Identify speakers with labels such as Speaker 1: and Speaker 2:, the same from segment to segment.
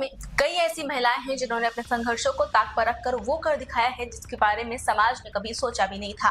Speaker 1: में कई ऐसी महिलाएं हैं जिन्होंने अपने संघर्षों को ताक पर रखकर वो कर दिखाया है जिसके बारे में समाज ने कभी सोचा भी नहीं था।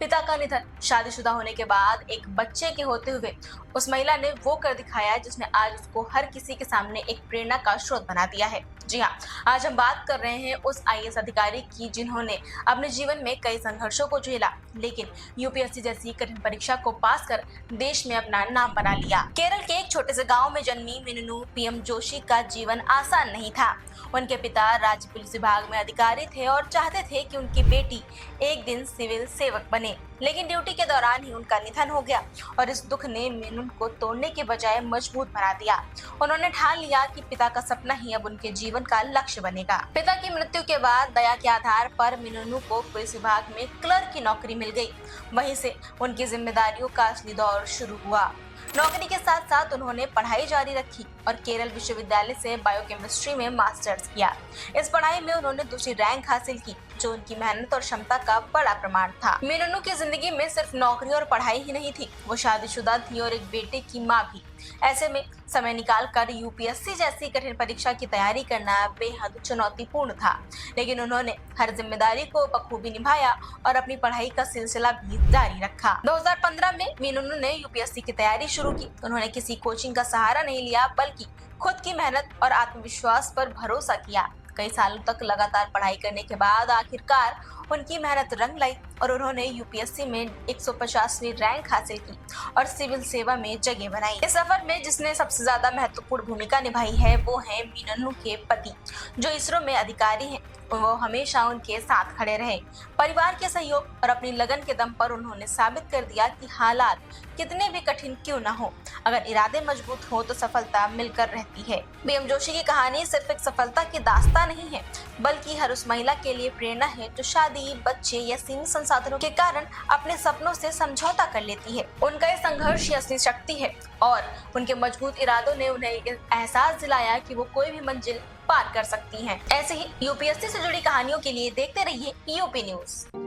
Speaker 1: पिता का निधन, शादीशुदा होने के बाद एक बच्चे के होते हुए उस महिला ने वो कर दिखाया जिसने आज उसको हर किसी के सामने एक प्रेरणा का स्रोत बना दिया है। जी हाँ, आज हम बात कर रहे हैं उस आईएएस अधिकारी की जिन्होंने अपने जीवन में कई संघर्षों को झेला, लेकिन यूपीएससी जैसी कठिन परीक्षा को पास कर देश में अपना नाम बना लिया। केरल के एक छोटे से गांव में जन्मी मीनू पीएम जोशी का जीवन आसान नहीं था। उनके पिता राज्य पुलिस विभाग में अधिकारी थे और चाहते थे कि उनकी बेटी एक दिन सिविल सेवक बने, लेकिन ड्यूटी के दौरान ही उनका निधन हो गया और इस दुख ने मीनू को तोड़ने के बजाय मजबूत बना दिया। उन्होंने ठान लिया कि पिता का सपना ही अब उनके जीवन का लक्ष्य बनेगा। पिता की मृत्यु के बाद दया के आधार पर मीनू को पुलिस विभाग में क्लर्क की नौकरी मिल गई। वहीं से उनकी जिम्मेदारियों का असली दौर शुरू हुआ। नौकरी के साथ साथ उन्होंने पढ़ाई जारी रखी और केरल विश्वविद्यालय से बायोकेमिस्ट्री में मास्टर्स किया। इस पढ़ाई में उन्होंने दूसरी रैंक हासिल की, जो उनकी मेहनत और क्षमता का बड़ा प्रमाण था। मीनू की जिंदगी में सिर्फ नौकरी और पढ़ाई ही नहीं थी, वो शादीशुदा थी और एक बेटे की माँ भी। ऐसे में समय निकालकर यूपीएससी जैसी कठिन परीक्षा की तैयारी करना बेहद चुनौतीपूर्ण था, लेकिन उन्होंने हर जिम्मेदारी को बखूबी निभाया और अपनी पढ़ाई का सिलसिला भी जारी रखा। 2015 में मीनू ने यूपीएससी की तैयारी शुरू की। उन्होंने किसी कोचिंग का सहारा नहीं लिया, बल्कि खुद की मेहनत और आत्मविश्वास पर भरोसा किया। कई सालों तक लगातार पढ़ाई करने के बाद आखिरकार उनकी मेहनत रंग लाई और उन्होंने यूपीएससी में 150वीं रैंक हासिल की और सिविल सेवा में जगह बनाई। इस सफर में जिसने सबसे ज्यादा महत्वपूर्ण भूमिका निभाई है वो है मीनू के पति, जो इसरो में अधिकारी हैं। वो हमेशा उनके साथ खड़े रहे। परिवार के सहयोग और अपनी लगन के दम पर उन्होंने साबित कर दिया कि हालात कितने भी कठिन क्यों न हो, अगर इरादे मजबूत हो तो सफलता मिलकर रहती है। पीएम जोशी की कहानी सिर्फ एक सफलता की दास्तान नहीं है, बल्कि हर उस महिला के लिए प्रेरणा है जो शादी, बच्चे या सीमित संसाधनों के कारण अपने सपनों से समझौता कर लेती है। उनका ये संघर्ष असली शक्ति है और उनके मजबूत इरादों ने उन्हें एहसास दिलाया कि वो कोई भी मंजिल पार कर सकती हैं। ऐसे ही यूपीएससी से जुड़ी कहानियों के लिए देखते रहिए यूपी न्यूज।